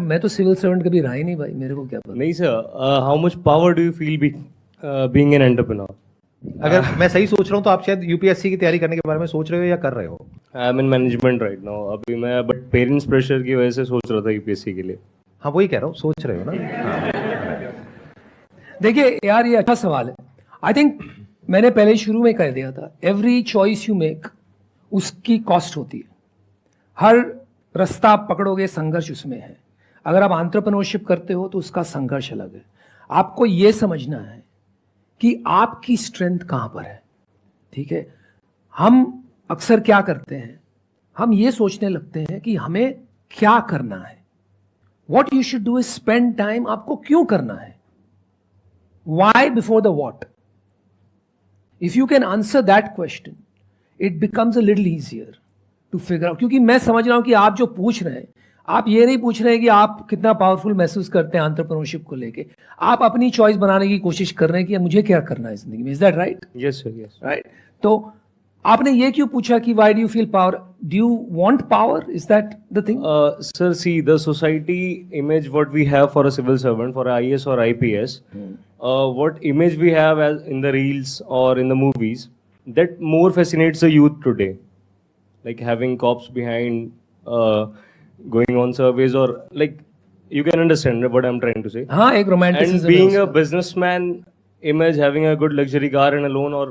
मैं तो civil servant कभी रहा ही नहीं भाई, मेरे को क्या पता। नहीं sir, how much power do you feel being an entrepreneur? अगर मैं सही सोच रहा हूँ तो आप शायद यूपीएससी की तैयारी करने के बारे में सोच रहे हो या कर रहे हो? I am in management right now अभी मैं, बट पेरेंट्स प्रेशर की वजह से सोच रहा था यूपीएससी के लिए। हाँ वही कह रहा हूँ, सोच रहे हो ना। देखिए यार, ये अच्छा सवाल है। आई थिंक मैंने पहले शुरू में कह दिया था, एवरी चॉइस यू मेक उसकी कॉस्ट होती है। हर रास्ता आप पकड़ोगे, संघर्ष उसमें है। अगर आप एंटरप्रेन्योरशिप करते हो तो उसका संघर्ष अलग है। आपको यह समझना है कि आपकी स्ट्रेंथ कहां पर है। ठीक है, हम अक्सर क्या करते हैं, हम ये सोचने लगते हैं कि हमें क्या करना है। What you should do is spend time, आपको क्यों करना है, why before the what. If you can answer that question, it becomes a little easier to figure out. क्योंकि मैं समझ रहा हूं कि आप जो पूछ रहे हैं, आप ये नहीं पूछ रहे हैं कि आप कितना पावरफुल महसूस करते हैं एंटरप्रेन्योरशिप को लेके। आप अपनी चॉइस बनाने की कोशिश कर रहे हैं कि मुझे क्या करना है जिंदगी में। Is that right? Yes sir, yes right. तो आपने ये क्यों पूछा कि why do you feel power, do you want power, is that the thing? Sir see, the society image what we have for a civil servant, for a IAS or IPS, what image we have as in the reels or in the movies, that more fascinates the youth today, like having cops behind, going on surveys, or like, you can understand what I'm trying to say. हाँ, एक romanticism And being है a businessman image, having a good luxury car and a loan, or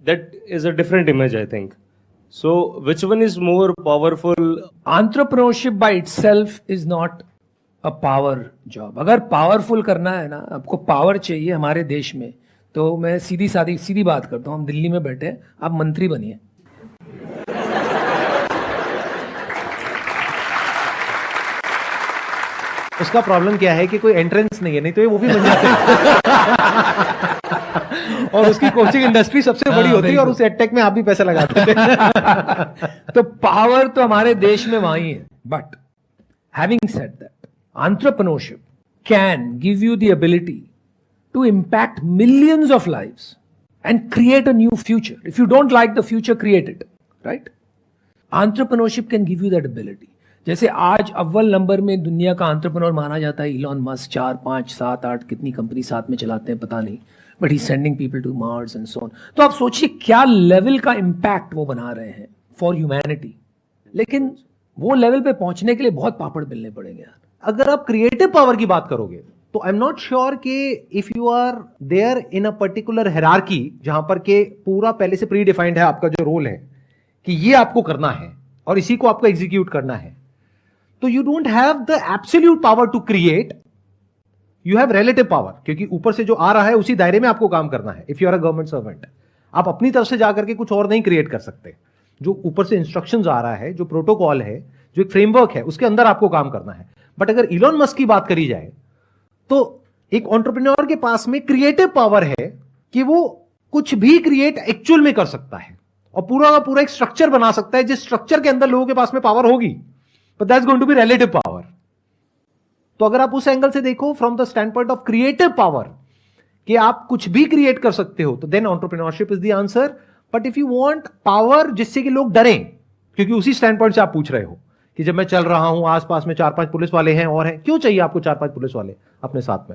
that is a different image, I think. So which one is more powerful? Entrepreneurship by itself is not a power job. अगर powerful करना है ना, आपको power चाहिए हमारे देश में, तो मैं सीधी बात करता हूँ। हम दिल्ली में बैठे हैं, आप मंत्री बनिए। उसका प्रॉब्लम क्या है कि कोई एंट्रेंस नहीं है, नहीं तो ये वो भी बन जाते हैं। और उसकी कोचिंग इंडस्ट्री सबसे बड़ी होती है और उस एडटेक में आप भी पैसा लगाते थे। तो पावर तो हमारे देश में वहीं है। But having said that, entrepreneurship can give you the ability to impact millions of lives and create a new future. If you don't like the future, create it, right? Entrepreneurship can give you that ability. जैसे आज अव्वल number में दुनिया का entrepreneur माना जाता है Elon Musk. 4, 5, 7, 8 कितनी कंपनी साथ में चलाते हैं पता नहीं, but he sending people to Mars and so on. तो आप सोचिए क्या लेवल का इंपैक्ट वो बना रहे हैं फॉर ह्यूमैनिटी। लेकिन वो लेवल पे पहुंचने के लिए बहुत पापड़ बेलने पड़ेंगे यार। अगर आप क्रिएटिव पावर की बात करोगे तो आई एम नॉट श्योर कि if you are there in a particular hierarchy जहां पर के पूरा पहले से प्री डिफाइंड है आपका जो रोल है कि ये आपको करना है और इसी को आपको एग्जीक्यूट करना है, तो you don't have the absolute power to create, you have relative power. क्योंकि ऊपर से जो आ रहा है उसी दायरे में आपको काम करना है। If you are a government servant, आप अपनी तरफ से जाकर के कुछ और नहीं क्रिएट कर सकते। जो ऊपर से इंस्ट्रक्शंस आ रहा है, जो प्रोटोकॉल है, जो एक फ्रेमवर्क है, उसके अंदर आपको काम करना है। बट अगर इलॉन मस्क की बात करी जाए तो एक एंटरप्रेन्योर के पास में क्रिएटिव पावर है कि वो कुछ भी क्रिएट एक्चुअल में कर सकता है और पूरा का पूरा एक स्ट्रक्चर बना सकता है, जिस स्ट्रक्चर के अंदर लोगों के पास में पावर होगी, but that's going to be relative power. तो अगर आप उस एंगल से देखो from the stand point of creative power कि आप कुछ भी क्रिएट कर सकते हो, तो then entrepreneurship is the answer. But if you want power जिससे कि लोग डरें, क्योंकि उसी स्टैंड पॉइंट से आप पूछ रहे हो कि जब मैं चल रहा हूं आसपास में 4-5 पुलिस वाले हैं और हैं, क्यों चाहिए आपको 4-5 पुलिस वाले अपने साथ में?